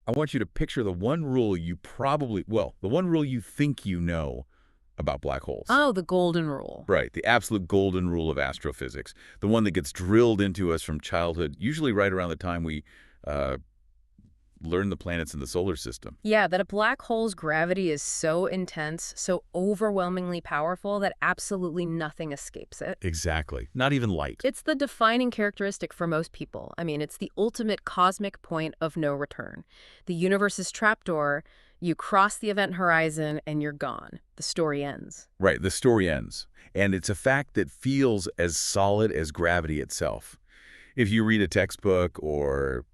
I want you to picture the one rule you probably, well, the one rule you think you know about black holes. Oh, the golden rule. Right, the absolute golden rule of astrophysics, the one that gets drilled into us from childhood, usually right around the time we uh, learn the planets in the solar system. Yeah, that a black hole's gravity is so intense, so overwhelmingly powerful that absolutely nothing escapes it. Exactly. Not even light. It's the defining characteristic for most people. I mean, it's the ultimate cosmic point of no return. The universe's trapdoor, you cross the event horizon and you're gone. The story ends. Right, the story ends. And it's a fact that feels as solid as gravity itself. If you read a textbook or,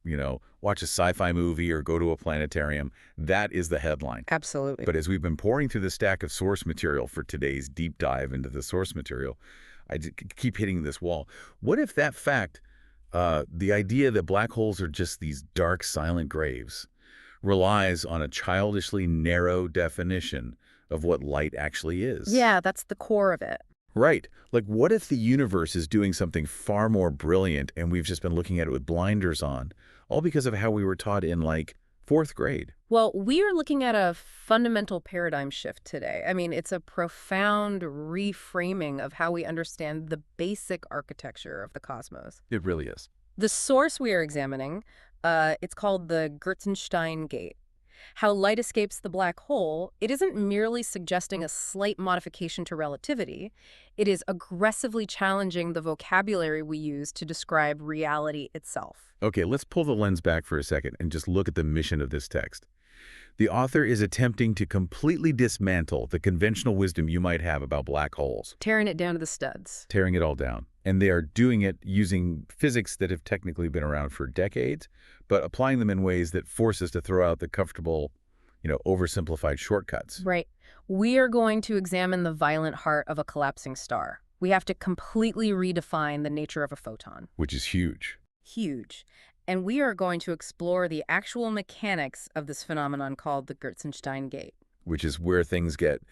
watch a sci-fi movie or go to a planetarium, that is the headline. Absolutely. But as we've been pouring through the stack of source material for today's deep dive into the source material, keep hitting this wall. What if that fact, the idea that black holes are just these dark, silent graves, relies on a childishly narrow definition of what light actually is? Yeah, that's the core of it. Right. Like, what if the universe is doing something far more brilliant and we've just been looking at it with blinders on, all because of how we were taught in, like, fourth grade? Well, we are looking at a fundamental paradigm shift today. I mean, it's a profound reframing of how we understand the basic architecture of the cosmos. It really is. The source we are examining, it's called the Gertsenshtein gate. How light escapes the black hole, it isn't merely suggesting a slight modification to relativity. It is aggressively challenging the vocabulary we use to describe reality itself. Okay, let's pull the lens back for a second and just look at the mission of this text. The author is attempting to completely dismantle the conventional wisdom you might have about black holes. Tearing it down to the studs. Tearing it all down. And they are doing it using physics that have technically been around for decades, but applying them in ways that force us to throw out the comfortable, oversimplified shortcuts. Right. We are going to examine the violent heart of a collapsing star. We have to completely redefine the nature of a photon. Which is huge. Huge. And we are going to explore the actual mechanics of this phenomenon called the Gertsenshtein gate. Which is where things get,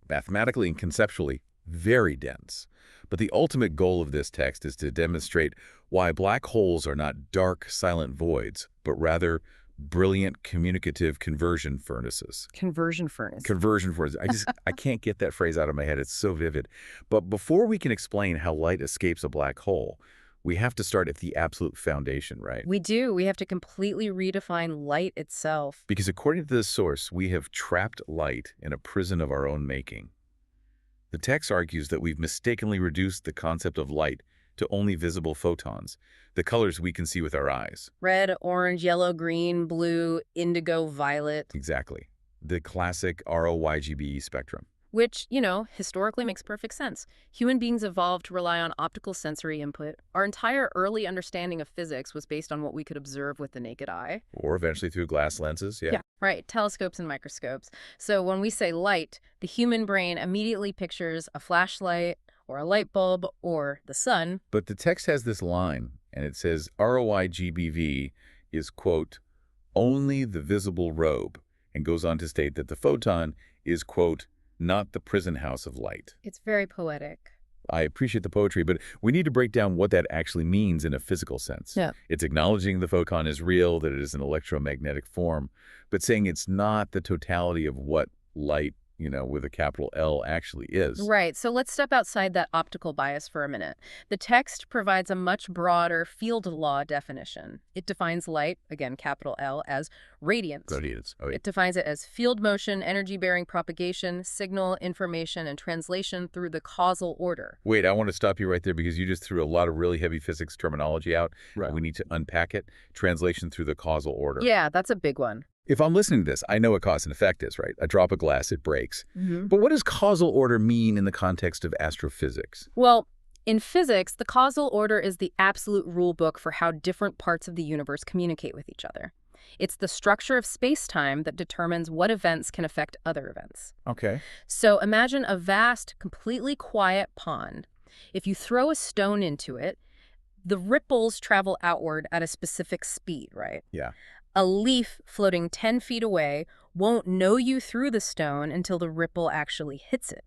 mathematically and conceptually, very dense. But the ultimate goal of this text is to demonstrate why black holes are not dark, silent voids, but rather brilliant communicative conversion furnaces. Conversion furnace. Conversion furnaces. I can't get that phrase out of my head. It's so vivid. But before we can explain how light escapes a black hole, we have to start at the absolute foundation, right? We do. We have to completely redefine light itself. Because according to this source, we have trapped light in a prison of our own making. The text argues that we've mistakenly reduced the concept of light to only visible photons, the colors we can see with our eyes. Red, orange, yellow, green, blue, indigo, violet. Exactly. The classic ROYGBE spectrum. Which, historically makes perfect sense. Human beings evolved to rely on optical sensory input. Our entire early understanding of physics was based on what we could observe with the naked eye. Or eventually through glass lenses, yeah. Yeah, right. Telescopes and microscopes. So when we say light, the human brain immediately pictures a flashlight or a light bulb or the sun. But the text has this line, and it says ROYGBV is, quote, only the visible robe, and goes on to state that the photon is, quote, not the prison house of light. It's very poetic. I appreciate the poetry, but we need to break down what that actually means in a physical sense. Yeah. It's acknowledging the photon is real, that it is an electromagnetic form, but saying it's not the totality of what light, with a capital L actually is. Right. So let's step outside that optical bias for a minute. The text provides a much broader field law definition. It defines light, again, capital L, as radiance. Radiance. Oh, yeah. It defines it as field motion, energy-bearing propagation, signal, information, and translation through the causal order. Wait, I want to stop you right there because you just threw a lot of really heavy physics terminology out. Right. We need to unpack it. Translation through the causal order. Yeah, that's a big one. If I'm listening to this, I know what cause and effect is, right? A drop of glass, it breaks. Mm-hmm. But what does causal order mean in the context of astrophysics? Well, in physics, the causal order is the absolute rule book for how different parts of the universe communicate with each other. It's the structure of space-time that determines what events can affect other events. Okay. So imagine a vast, completely quiet pond. If you throw a stone into it, the ripples travel outward at a specific speed, right? Yeah. A leaf floating 10 feet away won't know you through the stone until the ripple actually hits it.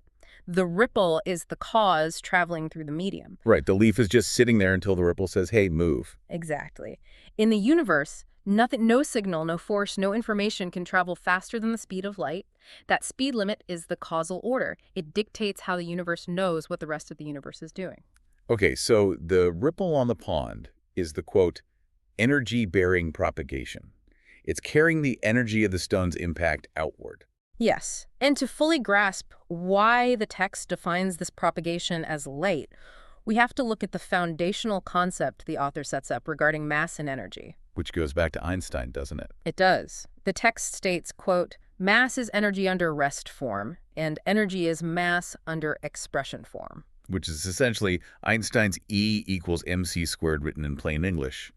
The ripple is the cause traveling through the medium. Right. The leaf is just sitting there until the ripple says, hey, move. Exactly. In the universe, Nothing, no signal, no force, no information can travel faster than the speed of light. That speed limit is the causal order. It dictates how the universe knows what the rest of the universe is doing. Okay, so the ripple on the pond is the, quote, energy-bearing propagation. It's carrying the energy of the stone's impact outward. Yes, and to fully grasp why the text defines this propagation as light, we have to look at the foundational concept the author sets up regarding mass and energy. Which goes back to Einstein, doesn't it? It does. The text states, quote, mass is energy under rest form, and energy is mass under expression form. Which is essentially Einstein's E equals mc squared written in plain English.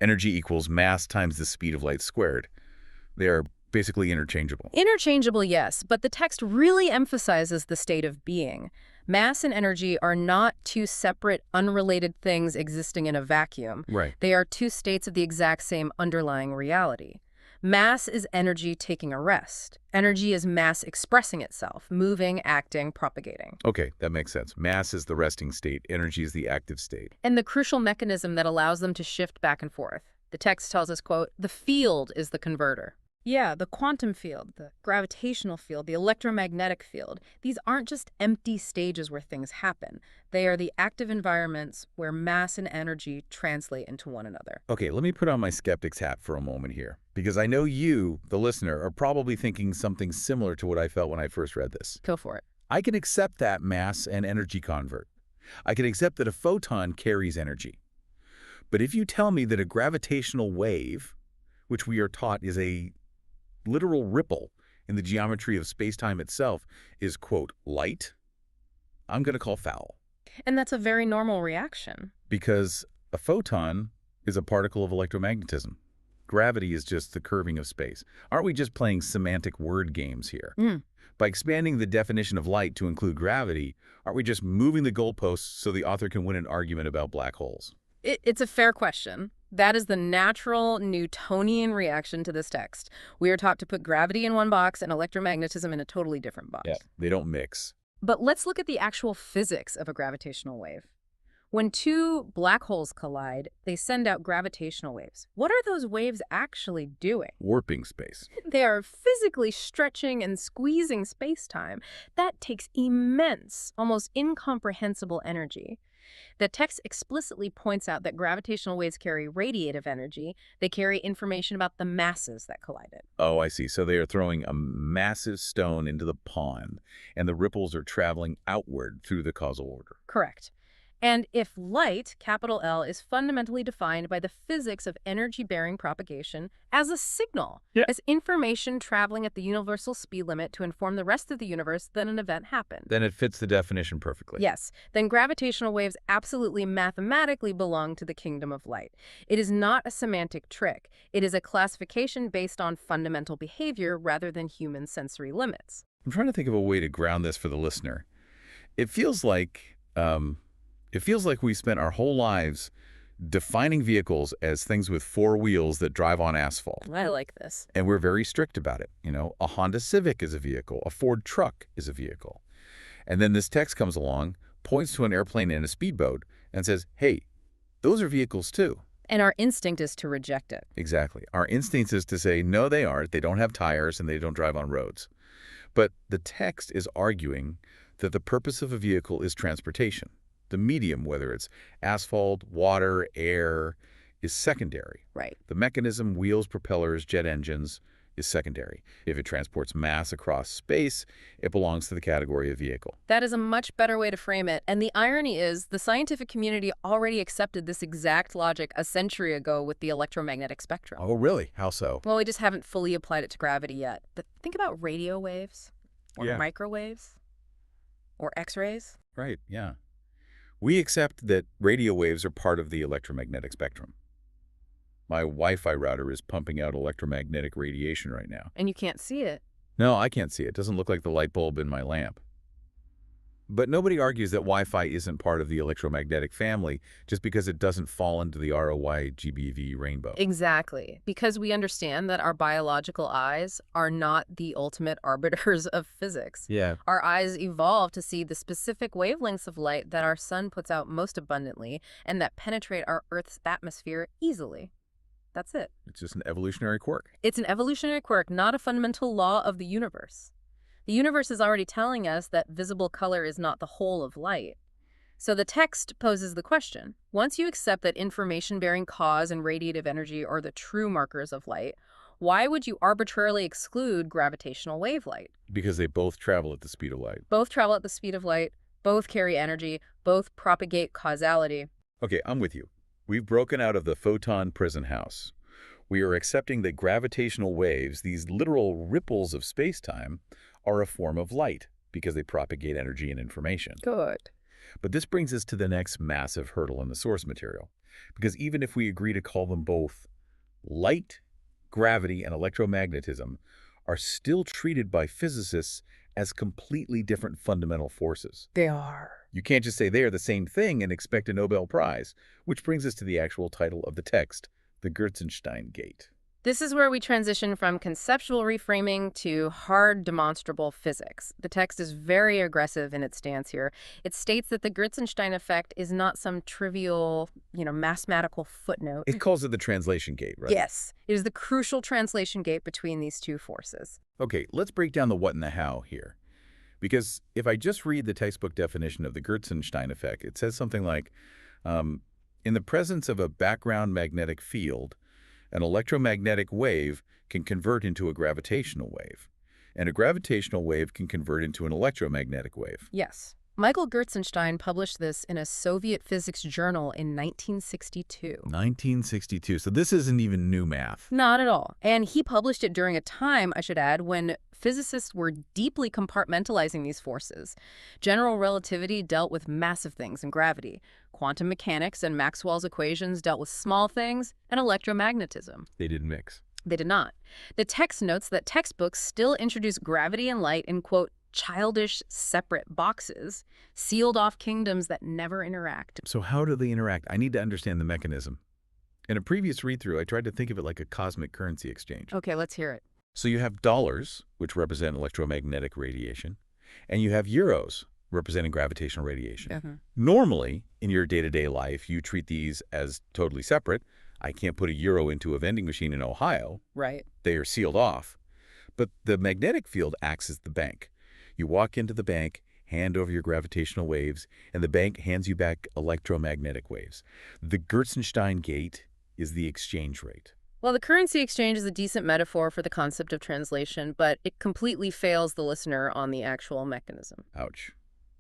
Energy equals mass times the speed of light squared. They are basically interchangeable. Interchangeable, yes, but the text really emphasizes the state of being. Mass and energy are not two separate, unrelated things existing in a vacuum. Right. They are two states of the exact same underlying reality. Mass is energy taking a rest. Energy is mass expressing itself, moving, acting, propagating. Okay, that makes sense. Mass is the resting state. Energy is the active state. And the crucial mechanism that allows them to shift back and forth. The text tells us, quote, the field is the converter. Yeah, the quantum field, the gravitational field, the electromagnetic field. These aren't just empty stages where things happen. They are the active environments where mass and energy translate into one another. Okay, let me put on my skeptic's hat for a moment here, because I know you, the listener, are probably thinking something similar to what I felt when I first read this. Go for it. I can accept that mass and energy convert. I can accept that a photon carries energy. But if you tell me that a gravitational wave, which we are taught is a literal ripple in the geometry of space-time itself, is, quote, light, I'm going to call foul. And that's a very normal reaction. Because a photon is a particle of electromagnetism. Gravity is just the curving of space. Aren't we just playing semantic word games here? By expanding the definition of light to include gravity, aren't we just moving the goalposts so the author can win an argument about black holes? It's a fair question. That is the natural Newtonian reaction to this text. We are taught to put gravity in one box and electromagnetism in a totally different box. Yeah, they don't mix. But let's look at the actual physics of a gravitational wave. When two black holes collide, they send out gravitational waves. What are those waves actually doing? Warping space. They are physically stretching and squeezing space-time. That takes immense, almost incomprehensible energy. The text explicitly points out that gravitational waves carry radiative energy. They carry information about the masses that collided. Oh, I see. So they are throwing a massive stone into the pond, and the ripples are traveling outward through the causal order. Correct. And if light, capital L, is fundamentally defined by the physics of energy-bearing propagation as a signal, as information traveling at the universal speed limit to inform the rest of the universe that an event happened. Then it fits the definition perfectly. Yes, then gravitational waves absolutely mathematically belong to the kingdom of light. It is not a semantic trick. It is a classification based on fundamental behavior rather than human sensory limits. I'm trying to think of a way to ground this for the listener. It feels like we spent our whole lives defining vehicles as things with four wheels that drive on asphalt. I like this. And we're very strict about it. You know, a Honda Civic is a vehicle. A Ford truck is a vehicle. And then this text comes along, points to an airplane and a speedboat, and says, hey, those are vehicles too. And our instinct is to reject it. Exactly. Our instinct is to say, no, they aren't. They don't have tires and they don't drive on roads. But the text is arguing that the purpose of a vehicle is transportation. The medium, whether it's asphalt, water, air, is secondary. Right. The mechanism, wheels, propellers, jet engines, is secondary. If it transports mass across space, it belongs to the category of vehicle. That is a much better way to frame it. And the irony is the scientific community already accepted this exact logic a century ago with the electromagnetic spectrum. Oh, really? How so? Well, we just haven't fully applied it to gravity yet. But think about radio waves or Yeah. microwaves or X-rays. Right, yeah. We accept that radio waves are part of the electromagnetic spectrum. My Wi-Fi router is pumping out electromagnetic radiation right now. And you can't see it. No, I can't see it. It doesn't look like the light bulb in my lamp. But nobody argues that Wi-Fi isn't part of the electromagnetic family just because it doesn't fall into the ROY-GBV rainbow. Exactly. Because we understand that our biological eyes are not the ultimate arbiters of physics. Yeah. Our eyes evolved to see the specific wavelengths of light that our sun puts out most abundantly and that penetrate our Earth's atmosphere easily. That's it. It's just an evolutionary quirk. It's an evolutionary quirk, not a fundamental law of the universe. The universe is already telling us that visible color is not the whole of light. So the text poses the question. Once you accept that information-bearing cause and radiative energy are the true markers of light, why would you arbitrarily exclude gravitational wave light? Because they both travel at the speed of light. Both travel at the speed of light, both carry energy, both propagate causality. Okay, I'm with you. We've broken out of the photon prison house. We are accepting that gravitational waves, these literal ripples of space-time, are a form of light because they propagate energy and information. Good. But this brings us to the next massive hurdle in the source material. Because even if we agree to call them both, light, gravity, and electromagnetism are still treated by physicists as completely different fundamental forces. They are. You can't just say they are the same thing and expect a Nobel Prize, which brings us to the actual title of the text, the Gertsenshtein gate. This is where we transition from conceptual reframing to hard demonstrable physics. The text is very aggressive in its stance here. It states that the Gertsenshtein effect is not some trivial, mathematical footnote. It calls it the translation gate, right? Yes, it is the crucial translation gate between these two forces. Okay, let's break down the what and the how here. Because if I just read the textbook definition of the Gertsenshtein effect, it says something like, in the presence of a background magnetic field, an electromagnetic wave can convert into a gravitational wave, and a gravitational wave can convert into an electromagnetic wave. Yes. Michael Gertsenshtein published this in a Soviet physics journal in 1962. 1962. So this isn't even new math. Not at all. And he published it during a time, I should add, when physicists were deeply compartmentalizing these forces. General relativity dealt with massive things in gravity. Quantum mechanics and Maxwell's equations dealt with small things, and electromagnetism. They didn't mix. They did not. The text notes that textbooks still introduce gravity and light in, quote, childish separate boxes, sealed off kingdoms that never interact. So how do they interact? I need to understand the mechanism. In a previous read-through, I tried to think of it like a cosmic currency exchange. Okay, let's hear it. So you have dollars, which represent electromagnetic radiation, and you have euros, representing gravitational radiation. Normally, in your day-to-day life, you treat these as totally separate. I can't put a euro into a vending machine in Ohio. Right. They are sealed off. But the magnetic field acts as the bank. You walk into the bank, hand over your gravitational waves, and the bank hands you back electromagnetic waves. The Gertsenshtein gate is the exchange rate. Well, the currency exchange is a decent metaphor for the concept of translation, but it completely fails the listener on the actual mechanism. Ouch.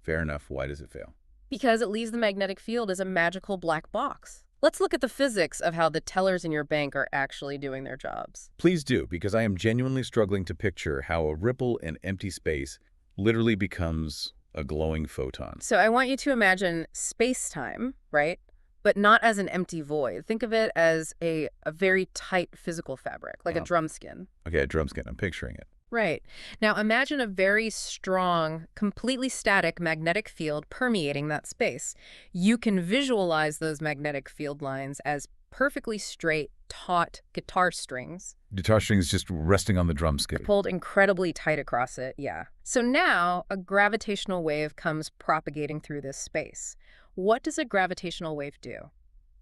Fair enough. Why does it fail? Because it leaves the magnetic field as a magical black box. Let's look at the physics of how the tellers in your bank are actually doing their jobs. Please do, because I am genuinely struggling to picture how a ripple in empty space literally becomes a glowing photon. So I want you to imagine space-time, right? But not as an empty void. Think of it as a very tight physical fabric, like a drum skin. Okay, a drum skin. I'm picturing it. Right. Now imagine a very strong, completely static magnetic field permeating that space. You can visualize those magnetic field lines as perfectly straight, taut guitar strings. Guitar strings just resting on the drum skin. Pulled incredibly tight across it, yeah. So now a gravitational wave comes propagating through this space. What does a gravitational wave do?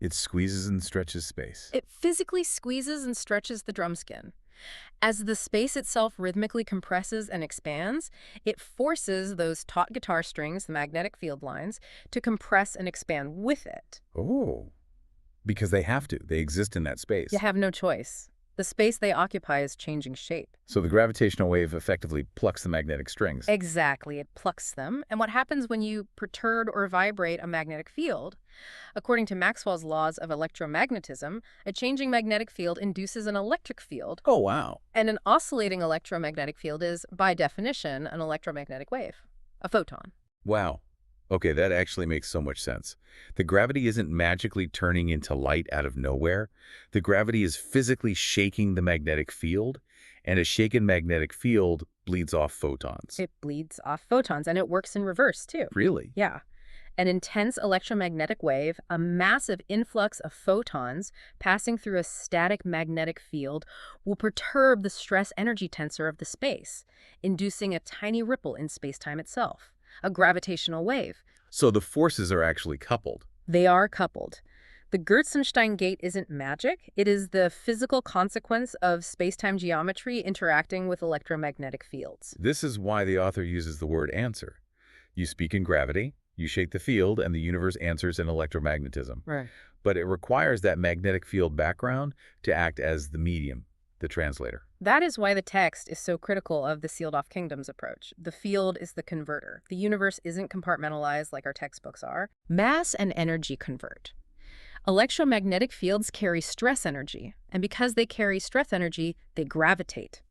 It squeezes and stretches space. It physically squeezes and stretches the drum skin. As the space itself rhythmically compresses and expands, it forces those taut guitar strings, the magnetic field lines, to compress and expand with it. Oh, because they have to. They exist in that space. You have no choice. The space they occupy is changing shape. So the gravitational wave effectively plucks the magnetic strings. Exactly. It plucks them. And what happens when you perturb or vibrate a magnetic field? According to Maxwell's laws of electromagnetism, a changing magnetic field induces an electric field. Oh, wow. And an oscillating electromagnetic field is, by definition, an electromagnetic wave, a photon. Wow. Okay, that actually makes so much sense. The gravity isn't magically turning into light out of nowhere. The gravity is physically shaking the magnetic field, and a shaken magnetic field bleeds off photons. It bleeds off photons, and it works in reverse, too. Really? Yeah. An intense electromagnetic wave, a massive influx of photons passing through a static magnetic field, will perturb the stress-energy tensor of the space, inducing a tiny ripple in space-time itself, a gravitational wave. So the forces are actually coupled. They are coupled. The Gertsenshtein gate isn't magic. It is the physical consequence of space-time geometry interacting with electromagnetic fields. This is why the author uses the word answer. You speak in gravity, you shake the field, and the universe answers in electromagnetism. Right. But it requires that magnetic field background to act as the medium, the translator. That is why the text is so critical of the sealed-off kingdoms approach. The field is the converter. The universe isn't compartmentalized like our textbooks are. Mass and energy convert. Electromagnetic fields carry stress energy, and because they carry stress energy, they gravitate.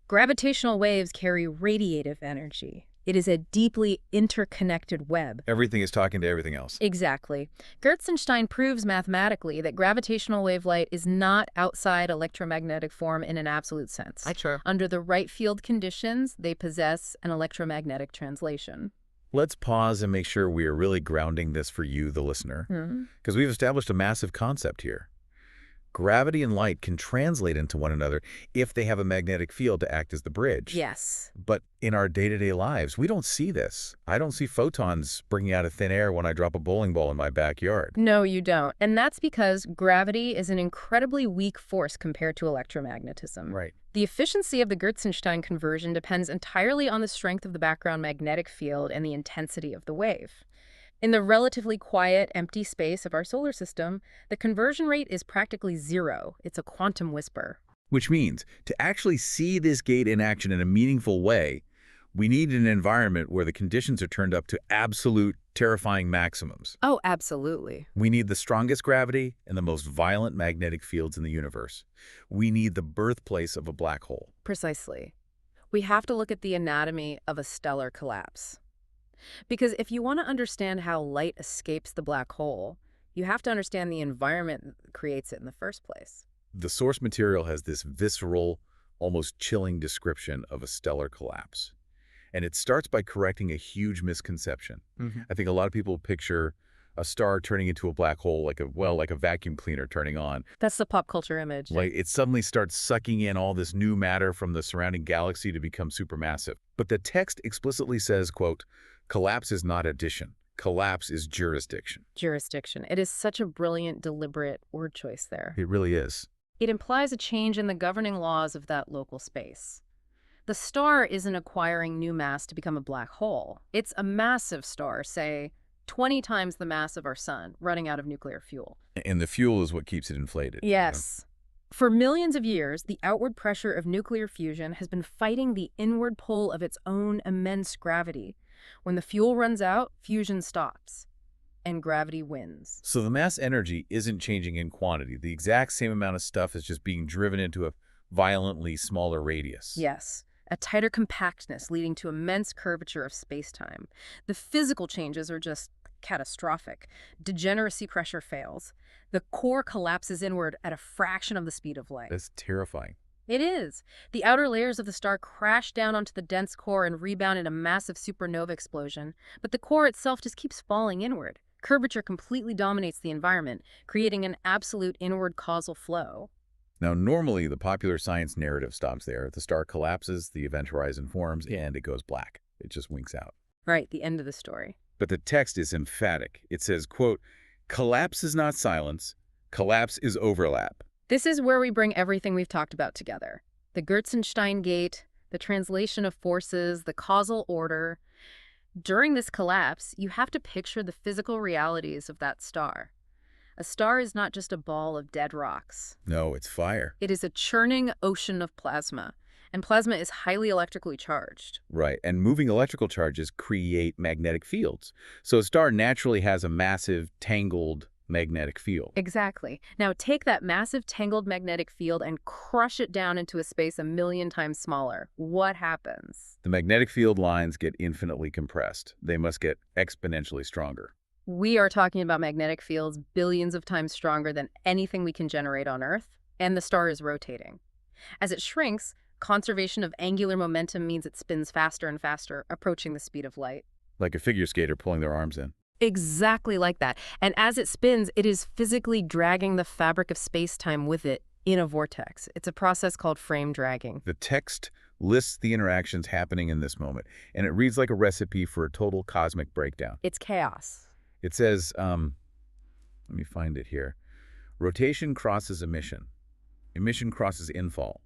Gravitational waves carry radiative energy. It is a deeply interconnected web. Everything is talking to everything else. Exactly. Gertsenshtein proves mathematically that gravitational wave light is not outside electromagnetic form in an absolute sense. Sure. Under the right field conditions, they possess an electromagnetic translation. Let's pause and make sure we are really grounding this for you, the listener, because we've established a massive concept here. Gravity and light can translate into one another if they have a magnetic field to act as the bridge. Yes. But in our day-to-day lives, we don't see this. I don't see photons springing out of thin air when I drop a bowling ball in my backyard. No, you don't. And that's because gravity is an incredibly weak force compared to electromagnetism. Right. The efficiency of the Gertsenshtein conversion depends entirely on the strength of the background magnetic field and the intensity of the wave. In the relatively quiet, empty space of our solar system, the conversion rate is practically zero. It's a quantum whisper. Which means, to actually see this gate in action in a meaningful way, we need an environment where the conditions are turned up to absolute, terrifying maximums. Oh, absolutely. We need the strongest gravity and the most violent magnetic fields in the universe. We need the birthplace of a black hole. Precisely. We have to look at the anatomy of a stellar collapse. Because if you want to understand how light escapes the black hole, you have to understand the environment that creates it in the first place. The source material has this visceral, almost chilling description of a stellar collapse. And it starts by correcting a huge misconception. I think a lot of people picture a star turning into a black hole like a vacuum cleaner turning on. That's the pop culture image. Like it suddenly starts sucking in all this new matter from the surrounding galaxy to become supermassive. But the text explicitly says, quote, collapse is not addition. Collapse is jurisdiction. Jurisdiction. It is such a brilliant, deliberate word choice there. It really is. It implies a change in the governing laws of that local space. The star isn't acquiring new mass to become a black hole. It's a massive star, say, 20 times the mass of our sun, running out of nuclear fuel. And the fuel is what keeps it inflated. Yes. For millions of years, the outward pressure of nuclear fusion has been fighting the inward pull of its own immense gravity. When the fuel runs out, fusion stops, and gravity wins. So the mass energy isn't changing in quantity. The exact same amount of stuff is just being driven into a violently smaller radius. Yes. A tighter compactness leading to immense curvature of space-time. The physical changes are just catastrophic. Degeneracy pressure fails. The core collapses inward at a fraction of the speed of light. That's terrifying. It is. The outer layers of the star crash down onto the dense core and rebound in a massive supernova explosion, but the core itself just keeps falling inward. Curvature completely dominates the environment, creating an absolute inward causal flow. Now, normally, the popular science narrative stops there. The star collapses, the event horizon forms, and it goes black. It just winks out. Right, the end of the story. But the text is emphatic. It says, quote, collapse is not silence. Collapse is overlap. This is where we bring everything we've talked about together. The Gertsenshtein gate, the translation of forces, the causal order. During this collapse, you have to picture the physical realities of that star. A star is not just a ball of dead rocks. No, it's fire. It is a churning ocean of plasma, and plasma is highly electrically charged. Right, and moving electrical charges create magnetic fields. So a star naturally has a massive, tangled magnetic field. Exactly. Now take that massive tangled magnetic field and crush it down into a space 1,000,000 times smaller. What happens? The magnetic field lines get infinitely compressed. They must get exponentially stronger. We are talking about magnetic fields billions of times stronger than anything we can generate on Earth, and the star is rotating. As it shrinks, conservation of angular momentum means it spins faster and faster, approaching the speed of light. Like a figure skater pulling their arms in. Exactly like that. And as it spins, it is physically dragging the fabric of space-time with it in a vortex. It's a process called frame dragging. The text lists the interactions happening in this moment, and it reads like a recipe for a total cosmic breakdown. It's chaos. It says, Let me find it here. Rotation crosses emission. Emission crosses infall.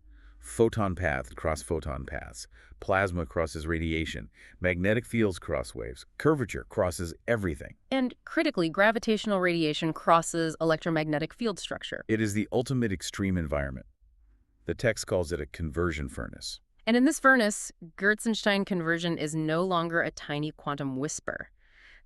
Photon paths cross photon paths. Plasma crosses radiation. Magnetic fields cross waves. Curvature crosses everything. And critically, gravitational radiation crosses electromagnetic field structure. It is the ultimate extreme environment. The text calls it a conversion furnace. And in this furnace, Gertsenshtein conversion is no longer a tiny quantum whisper.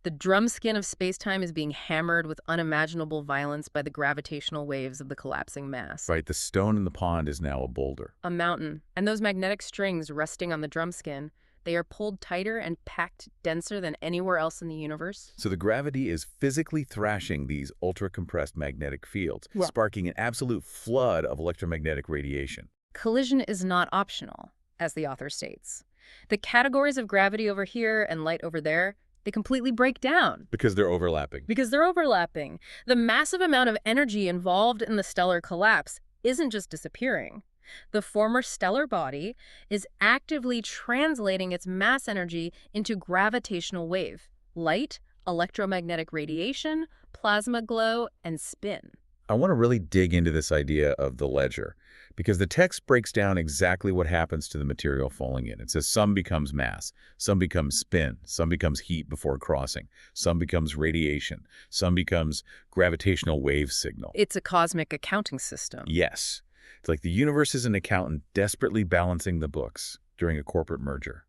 The drum skin of spacetime is being hammered with unimaginable violence by the gravitational waves of the collapsing mass. Right, the stone in the pond is now a boulder. A mountain. And those magnetic strings resting on the drum skin, they are pulled tighter and packed denser than anywhere else in the universe. So the gravity is physically thrashing these ultra-compressed magnetic fields, sparking an absolute flood of electromagnetic radiation. Collision is not optional, as the author states. The categories of gravity over here and light over there, they completely break down. Because they're overlapping. The massive amount of energy involved in the stellar collapse isn't just disappearing. The former stellar body is actively translating its mass energy into gravitational wave, light, electromagnetic radiation, plasma glow, and spin. I want to really dig into this idea of the ledger, because the text breaks down exactly what happens to the material falling in. It says some becomes mass, some becomes spin, some becomes heat before crossing, some becomes radiation, some becomes gravitational wave signal. It's a cosmic accounting system. Yes. It's like the universe is an accountant desperately balancing the books during a corporate merger.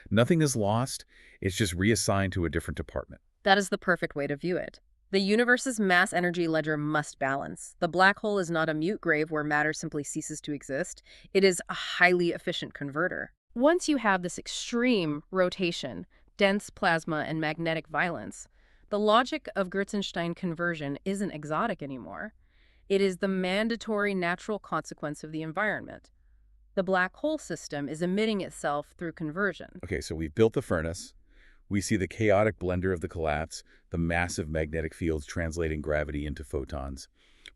Nothing is lost, it's just reassigned to a different department. That is the perfect way to view it. The universe's mass energy ledger must balance. The black hole is not a mute grave where matter simply ceases to exist. It is a highly efficient converter. Once you have this extreme rotation, dense plasma, and magnetic violence, the logic of Gertsenshtein conversion isn't exotic anymore. It is the mandatory natural consequence of the environment. The black hole system is emitting itself through conversion. Okay, so we've built the furnace. We see the chaotic blender of the collapse, the massive magnetic fields translating gravity into photons.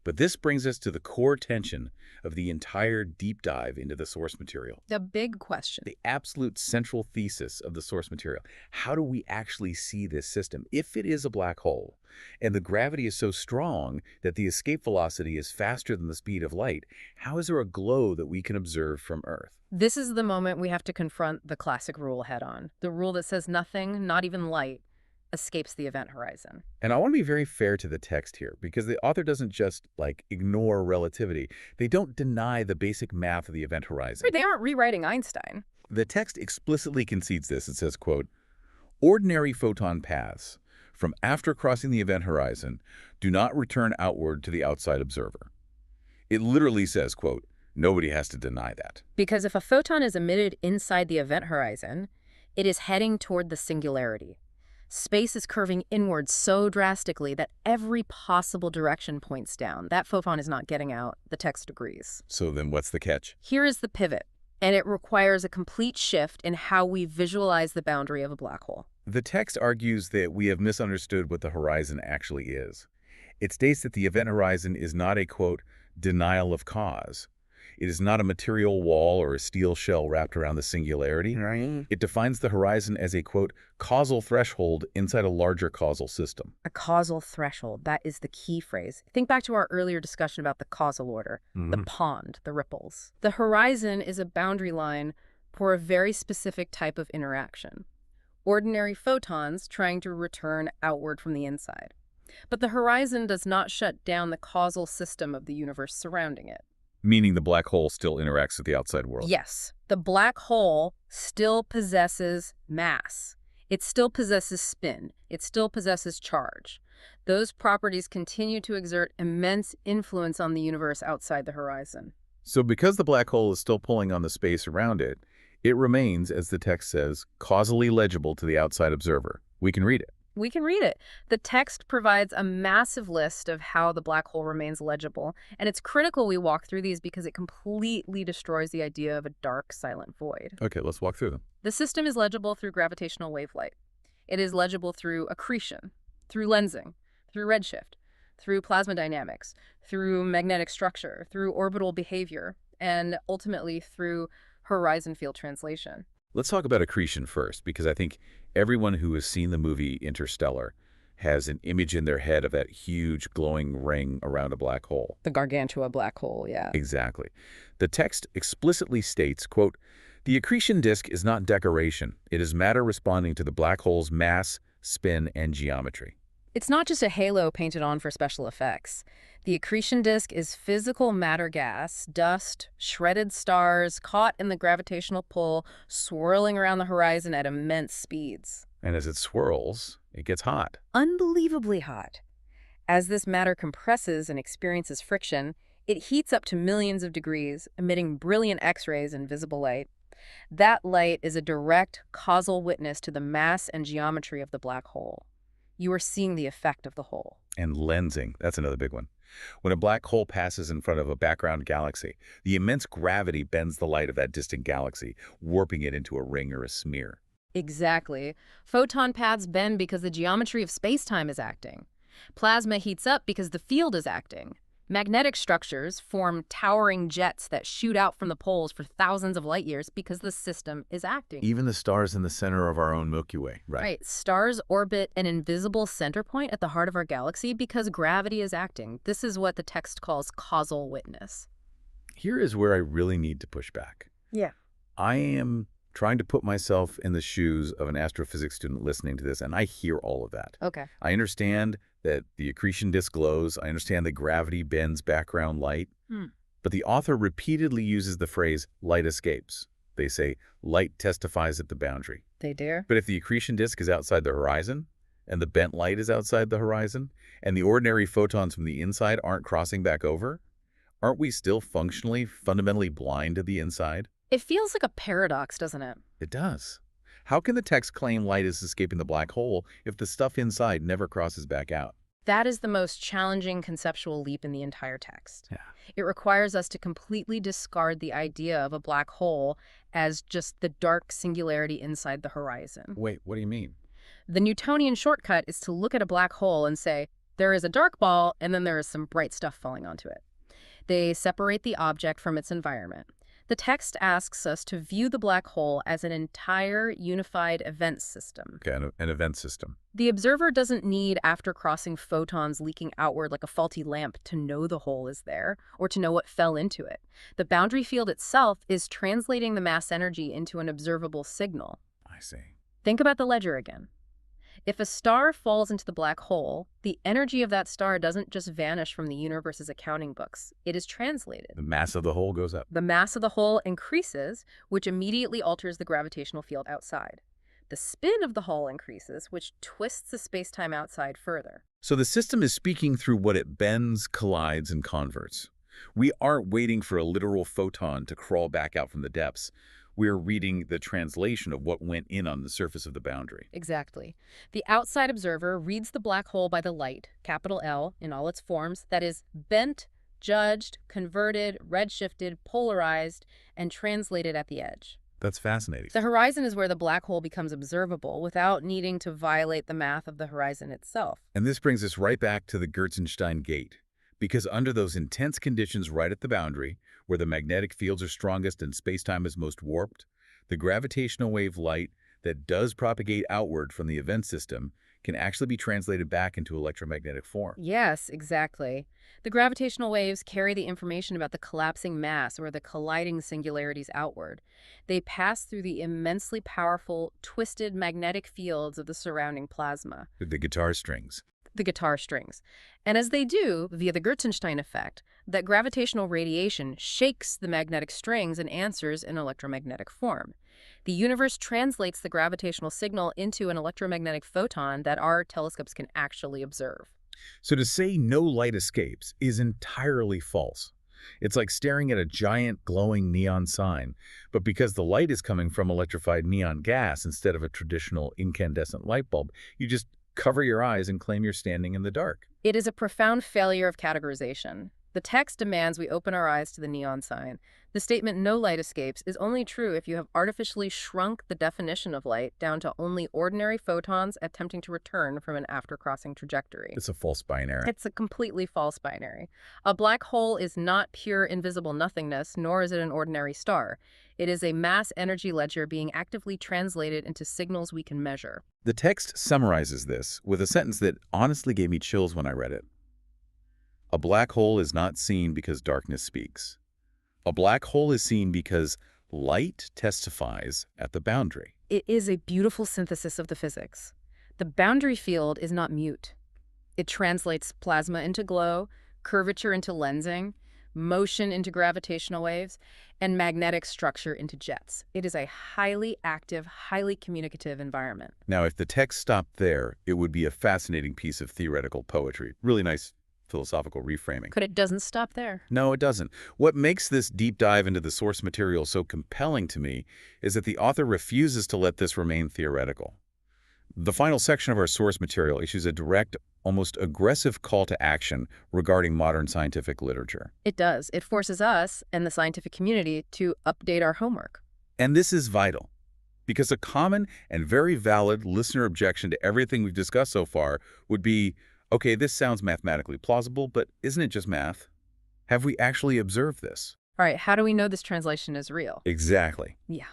But this brings us to the core tension of the entire deep dive into the source material. The big question. The absolute central thesis of the source material. How do we actually see this system if it is a black hole? And the gravity is so strong that the escape velocity is faster than the speed of light. How is there a glow that we can observe from Earth? This is the moment we have to confront the classic rule head-on. The rule that says nothing, not even light, escapes the event horizon. And I want to be very fair to the text here, because the author doesn't just, ignore relativity. They don't deny the basic math of the event horizon. They aren't rewriting Einstein. The text explicitly concedes this. It says, quote, ordinary photon paths from after crossing the event horizon do not return outward to the outside observer. It literally says, quote, nobody has to deny that. Because if a photon is emitted inside the event horizon, it is heading toward the singularity. Space is curving inward so drastically that every possible direction points down. That photon is not getting out. The text agrees. So then what's the catch? Here is the pivot, and it requires a complete shift in how we visualize the boundary of a black hole. The text argues that we have misunderstood what the horizon actually is. It states that the event horizon is not a, quote, denial of cause. It is not a material wall or a steel shell wrapped around the singularity. Right. It defines the horizon as a, quote, causal threshold inside a larger causal system. A causal threshold, that is the key phrase. Think back to our earlier discussion about the causal order, the pond, the ripples. The horizon is a boundary line for a very specific type of interaction. Ordinary photons trying to return outward from the inside. But the horizon does not shut down the causal system of the universe surrounding it. Meaning the black hole still interacts with the outside world. Yes, the black hole still possesses mass. It still possesses spin. It still possesses charge. Those properties continue to exert immense influence on the universe outside the horizon. So because the black hole is still pulling on the space around it, it remains, as the text says, causally legible to the outside observer. We can read it. We can read it. The text provides a massive list of how the black hole remains legible, and it's critical we walk through these because it completely destroys the idea of a dark, silent void. Okay, let's walk through them. The system is legible through gravitational wave light. It is legible through accretion, through lensing, through redshift, through plasma dynamics, through magnetic structure, through orbital behavior, and ultimately through horizon field translation. Let's talk about accretion first, because I think everyone who has seen the movie Interstellar has an image in their head of that huge glowing ring around a black hole. The gargantua black hole, yeah. Exactly. The text explicitly states, quote, "The accretion disk is not decoration. It is matter responding to the black hole's mass, spin, and geometry." It's not just a halo painted on for special effects. The accretion disk is physical matter gas, dust, shredded stars caught in the gravitational pull, swirling around the horizon at immense speeds. And as it swirls, it gets hot. Unbelievably hot. As this matter compresses and experiences friction, it heats up to millions of degrees, emitting brilliant X-rays and visible light. That light is a direct, causal witness to the mass and geometry of the black hole. You are seeing the effect of the hole. And lensing, that's another big one. When a black hole passes in front of a background galaxy, the immense gravity bends the light of that distant galaxy, warping it into a ring or a smear. Exactly. Photon paths bend because the geometry of space-time is acting. Plasma heats up because the field is acting. Magnetic structures form towering jets that shoot out from the poles for thousands of light years because the system is acting. Even the stars in the center of our own Milky Way, right? Right. Stars orbit an invisible center point at the heart of our galaxy because gravity is acting. This is what the text calls causal witness. Here is where I really need to push back. Yeah. I am trying to put myself in the shoes of an astrophysics student listening to this, and I hear all of that. Okay. I understand that the accretion disk glows. I understand that gravity bends background light. But the author repeatedly uses the phrase, light escapes. They say, light testifies at the boundary. They dare? But if the accretion disk is outside the horizon, and the bent light is outside the horizon, and the ordinary photons from the inside aren't crossing back over, aren't we still fundamentally blind to the inside? It feels like a paradox, doesn't it? It does. How can the text claim light is escaping the black hole if the stuff inside never crosses back out? That is the most challenging conceptual leap in the entire text. Yeah. It requires us to completely discard the idea of a black hole as just the dark singularity inside the horizon. Wait, what do you mean? The Newtonian shortcut is to look at a black hole and say, there is a dark ball and then there is some bright stuff falling onto it. They separate the object from its environment. The text asks us to view the black hole as an entire unified event system. Okay, an event system. The observer doesn't need after-crossing photons leaking outward like a faulty lamp to know the hole is there or to know what fell into it. The boundary field itself is translating the mass energy into an observable signal. I see. Think about the ledger again. If a star falls into the black hole, the energy of that star doesn't just vanish from the universe's accounting books. It is translated. The mass of the hole goes up. The mass of the hole increases, which immediately alters the gravitational field outside. The spin of the hole increases, which twists the space-time outside further. So the system is speaking through what it bends, collides, and converts. We aren't waiting for a literal photon to crawl back out from the depths. We're reading the translation of what went in on the surface of the boundary. Exactly. The outside observer reads the black hole by the light, capital L, in all its forms, that is bent, judged, converted, redshifted, polarized, and translated at the edge. That's fascinating. The horizon is where the black hole becomes observable without needing to violate the math of the horizon itself. And this brings us right back to the Gertsenshtein gate. Because under those intense conditions right at the boundary, where the magnetic fields are strongest and space-time is most warped, the gravitational wave light that does propagate outward from the event system can actually be translated back into electromagnetic form. Yes, exactly. The gravitational waves carry the information about the collapsing mass or the colliding singularities outward. They pass through the immensely powerful, twisted magnetic fields of the surrounding plasma. The guitar strings. The guitar strings. And as they do, via the Gertsenshtein effect, that gravitational radiation shakes the magnetic strings and answers in electromagnetic form. The universe translates the gravitational signal into an electromagnetic photon that our telescopes can actually observe. So to say no light escapes is entirely false. It's like staring at a giant glowing neon sign, but because the light is coming from electrified neon gas instead of a traditional incandescent light bulb, you just cover your eyes and claim you're standing in the dark. It is a profound failure of categorization. The The text demands we open our eyes to the neon sign. The statement, "no light escapes," is only true if you have artificially shrunk the definition of light down to only ordinary photons attempting to return from an after-crossing trajectory. It's a false binary. It's a completely false binary. A black hole is not pure invisible nothingness, nor is it an ordinary star. It is a mass energy ledger being actively translated into signals we can measure. The text summarizes this with a sentence that honestly gave me chills when I read it. A black hole is not seen because darkness speaks. A black hole is seen because light testifies at the boundary. It is a beautiful synthesis of the physics. The boundary field is not mute. It translates plasma into glow, curvature into lensing, motion into gravitational waves, and magnetic structure into jets. It is a highly active, highly communicative environment. Now, if the text stopped there, it would be a fascinating piece of theoretical poetry. Really nice philosophical reframing. But it doesn't stop there. No, it doesn't. What makes this deep dive into the source material so compelling to me is that the author refuses to let this remain theoretical. The final section of our source material issues a direct, almost aggressive call to action regarding modern scientific literature. It does. It forces us and the scientific community to update our homework. And this is vital, because a common and very valid listener objection to everything we've discussed so far would be, okay, this sounds mathematically plausible, but isn't it just math? Have we actually observed this? All right, how do we know this translation is real? Exactly. Yeah.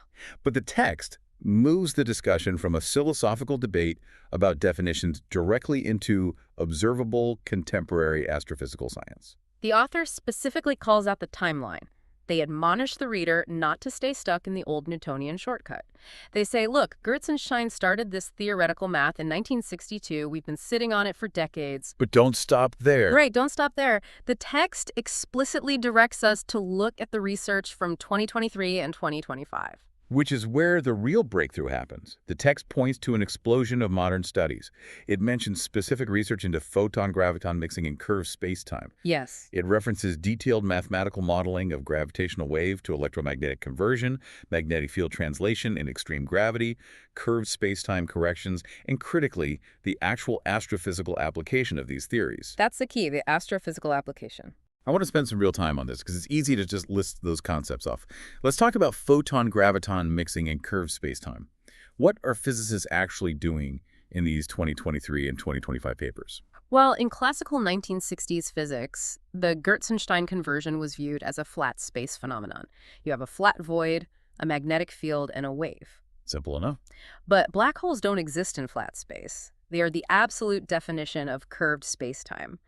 But the text moves the discussion from a philosophical debate about definitions directly into observable contemporary astrophysical science. The author specifically calls out the timeline. They admonish the reader not to stay stuck in the old Newtonian shortcut. They say, look, Gertsenshtein started this theoretical math in 1962. We've been sitting on it for decades. But don't stop there. Right, don't stop there. The text explicitly directs us to look at the research from 2023 and 2025. Which is where the real breakthrough happens. The text points to an explosion of modern studies. It mentions specific research into photon-graviton mixing in curved space-time. Yes. It references detailed mathematical modeling of gravitational wave to electromagnetic conversion, magnetic field translation in extreme gravity, curved space-time corrections, and critically, the actual astrophysical application of these theories. That's the key, the astrophysical application. I want to spend some real time on this because it's easy to just list those concepts off. Let's talk about photon-graviton mixing in curved spacetime. What are physicists actually doing in these 2023 and 2025 papers? Well, in classical 1960s physics, the Gertsenshtein conversion was viewed as a flat space phenomenon. You have a flat void, a magnetic field, and a wave. Simple enough. But black holes don't exist in flat space. They are the absolute definition of curved spacetime.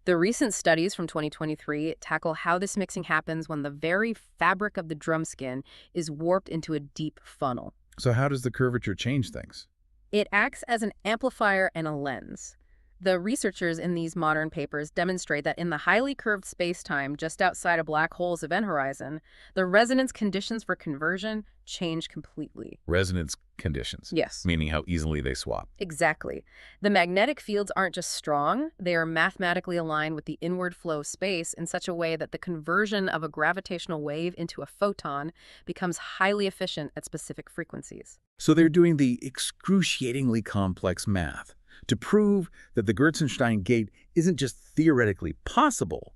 The recent studies from 2023 tackle how this mixing happens when the very fabric of the drumskin is warped into a deep funnel. So how does the curvature change things? It acts as an amplifier and a lens. The researchers in these modern papers demonstrate that in the highly curved spacetime just outside a black hole's event horizon, the resonance conditions for conversion change completely. Resonance conditions. Yes. Meaning how easily they swap. Exactly. The magnetic fields aren't just strong, they are mathematically aligned with the inward flow of space in such a way that the conversion of a gravitational wave into a photon becomes highly efficient at specific frequencies. So they're doing the excruciatingly complex math to prove that the Gertsenshtein gate isn't just theoretically possible,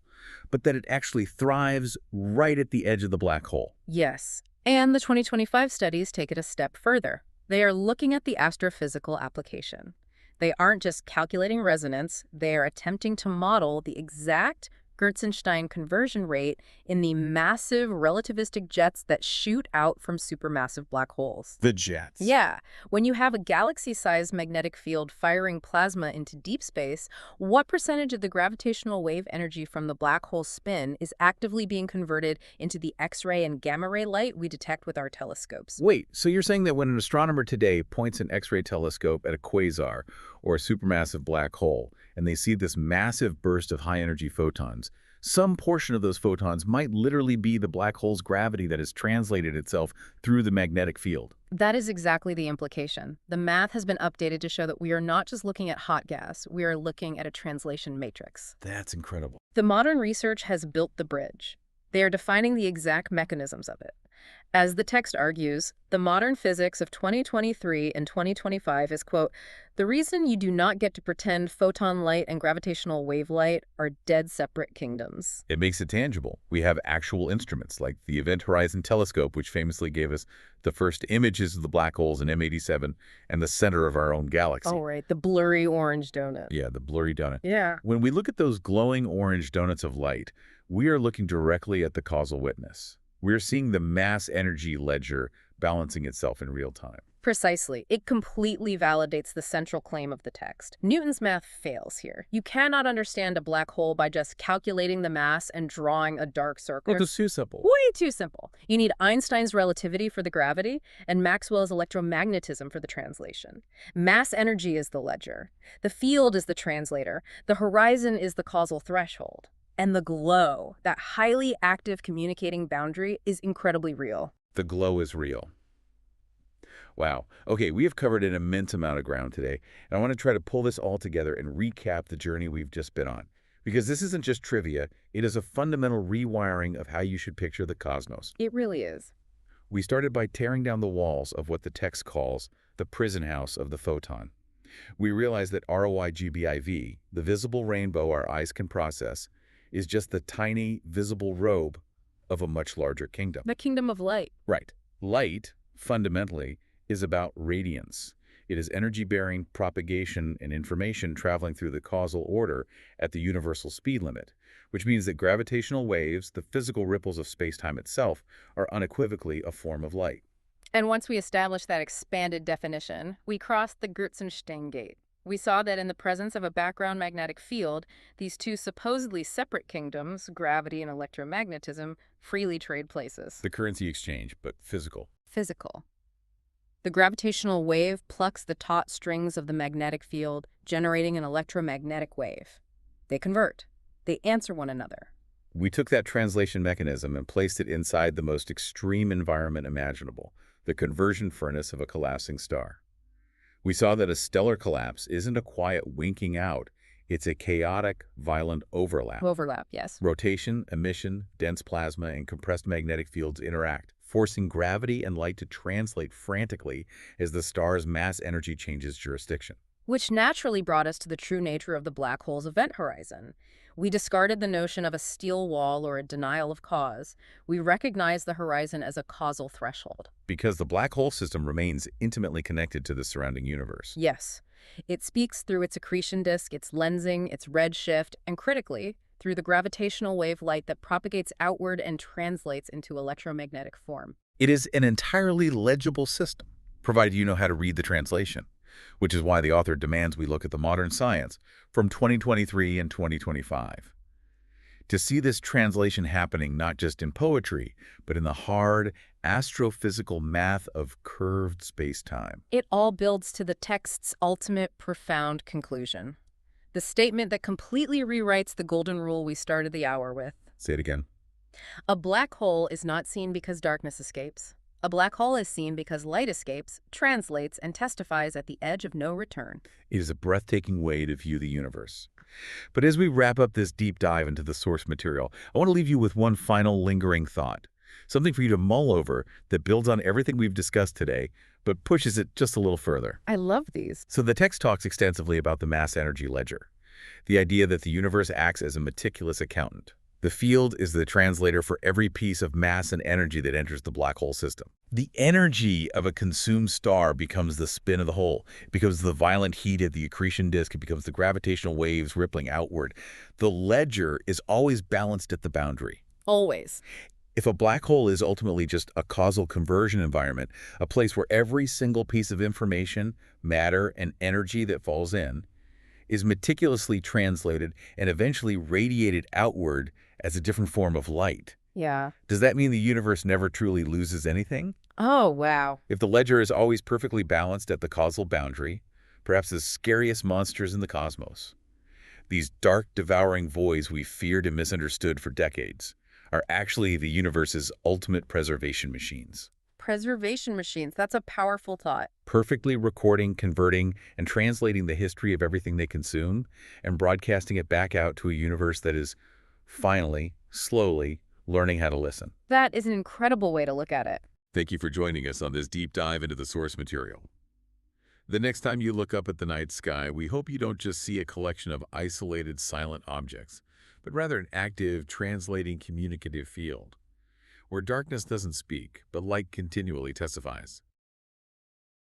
but that it actually thrives right at the edge of the black hole. Yes. And the 2025 studies take it a step further. They are looking at the astrophysical application. They aren't just calculating resonance, they are attempting to model the exact Gertsenshtein conversion rate in the massive relativistic jets that shoot out from supermassive black holes. The jets. Yeah. When you have a galaxy-sized magnetic field firing plasma into deep space, what percentage of the gravitational wave energy from the black hole spin is actively being converted into the X-ray and gamma-ray light we detect with our telescopes? Wait, so you're saying that when an astronomer today points an X-ray telescope at a quasar or a supermassive black hole, and they see this massive burst of high-energy photons, some portion of those photons might literally be the black hole's gravity that has translated itself through the magnetic field? That is exactly the implication. The math has been updated to show that we are not just looking at hot gas, we are looking at a translation matrix. That's incredible. The modern research has built the bridge. They are defining the exact mechanisms of it. As the text argues, The modern physics of 2023 and 2025 is, quote, the reason you do not get to pretend photon light and gravitational wave light are dead separate kingdoms. It makes it tangible. We have actual instruments like the Event Horizon Telescope, which famously gave us the first images of the black holes in M87 and the center of our own galaxy. Oh, right, the blurry orange donut. Yeah, the blurry donut. Yeah. When we look at those glowing orange donuts of light, we are looking directly at the causal witness. We're seeing the mass energy ledger balancing itself in real time. Precisely. It completely validates the central claim of the text. Newton's math fails here. You cannot understand a black hole by just calculating the mass and drawing a dark circle. Well, it's too simple. Way too simple. You need Einstein's relativity for the gravity and Maxwell's electromagnetism for the translation. Mass energy is the ledger. The field is the translator. The horizon is the causal threshold. And the glow, that highly active communicating boundary, is incredibly real. The glow is real. Wow. Okay, we have covered an immense amount of ground today, and I want to try to pull this all together and recap the journey we've just been on. Because this isn't just trivia, it is a fundamental rewiring of how you should picture the cosmos. It really is. We started by tearing down the walls of what the text calls the prison house of the photon. We realized that ROIGBIV, the visible rainbow our eyes can process, is just the tiny, visible robe of a much larger kingdom. The kingdom of light. Right. Light, fundamentally, is about radiance. It is energy-bearing propagation and information traveling through the causal order at the universal speed limit, which means that gravitational waves, the physical ripples of space-time itself, are unequivocally a form of light. And once we established that expanded definition, we crossed the Gertsenshtein gate. We saw that in the presence of a background magnetic field, these two supposedly separate kingdoms, gravity and electromagnetism, freely trade places. The currency exchange, but physical. Physical. The gravitational wave plucks the taut strings of the magnetic field, generating an electromagnetic wave. They convert. They answer one another. We took that translation mechanism and placed it inside the most extreme environment imaginable, the conversion furnace of a collapsing star. We saw that a stellar collapse isn't a quiet winking out. It's a chaotic, violent overlap. Overlap, yes. Rotation, emission, dense plasma, and compressed magnetic fields interact, forcing gravity and light to translate frantically as the star's mass energy changes jurisdiction. Which naturally brought us to the true nature of the black hole's event horizon. We discarded the notion of a steel wall or a denial of cause. We recognized the horizon as a causal threshold. Because the black hole system remains intimately connected to the surrounding universe. Yes. It speaks through its accretion disk, its lensing, its redshift, and critically, through the gravitational wave light that propagates outward and translates into electromagnetic form. It is an entirely legible system, provided you know how to read the translation, which is why the author demands we look at the modern science from 2023 and 2025. To see this translation happening not just in poetry, but in the hard, astrophysical math of curved space-time. It all builds to the text's ultimate profound conclusion. The statement that completely rewrites the golden rule we started the hour with. Say it again. A black hole is not seen because darkness escapes. A black hole is seen because light escapes, translates, and testifies at the edge of no return. It is a breathtaking way to view the universe. But as we wrap up this deep dive into the source material, I want to leave you with one final lingering thought. Something for you to mull over that builds on everything we've discussed today, but pushes it just a little further. I love these. So the text talks extensively about the mass energy ledger, the idea that the universe acts as a meticulous accountant. The field is the translator for every piece of mass and energy that enters the black hole system. The energy of a consumed star becomes the spin of the hole. It becomes the violent heat of the accretion disk. It becomes the gravitational waves rippling outward. The ledger is always balanced at the boundary. Always. If a black hole is ultimately just a causal conversion environment, a place where every single piece of information, matter, and energy that falls in is meticulously translated and eventually radiated outward as a different form of light. Yeah. Does that mean the universe never truly loses anything? Oh, wow. If the ledger is always perfectly balanced at the causal boundary, perhaps the scariest monsters in the cosmos, these dark, devouring voids we feared and misunderstood for decades, are actually the universe's ultimate preservation machines. Preservation machines. That's a powerful thought. Perfectly recording, converting, and translating the history of everything they consume and broadcasting it back out to a universe that is finally, slowly, learning how to listen. That is an incredible way to look at it. Thank you for joining us on this deep dive into the source material. The next time you look up at the night sky, we hope you don't just see a collection of isolated silent objects, but rather an active, translating, communicative field, where darkness doesn't speak, but light continually testifies.